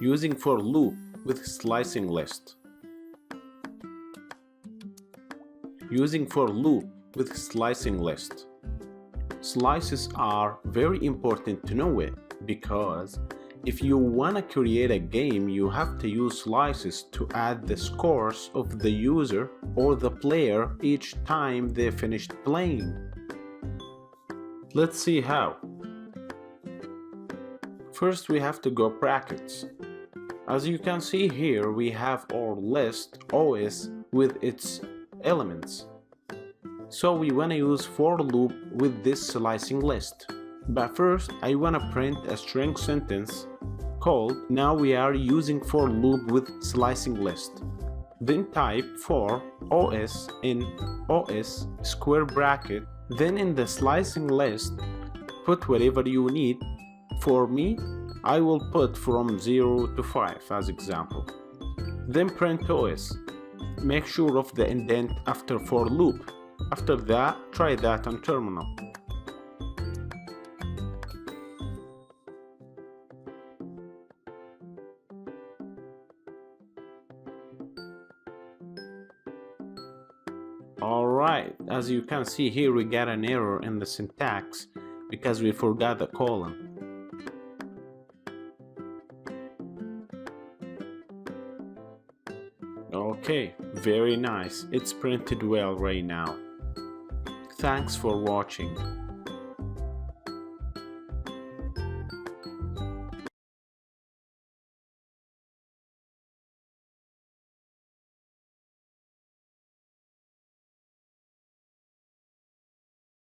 Using for loop with slicing list. Using for loop with slicing list. Slices are very important to know it because if you want to create a game, you have to use slices to add the scores of the user or the player each time they finished playing. Let's see how. First, we have to go brackets. As you can see here, we have our list OS with its elements. So we want to use for loop with this slicing list. But first, I want to print a string sentence called now we are using for loop with slicing list. Then type for OS in OS square bracket. Then in the slicing list, put whatever you need. For me, I will put from 0 to 5 as example. Then print OS. Make sure of the indent after for loop. After that, try that on terminal. Alright, as you can see here, we got an error in the syntax because we forgot the colon. Okay, very nice. It's printed well right now. Thanks for watching.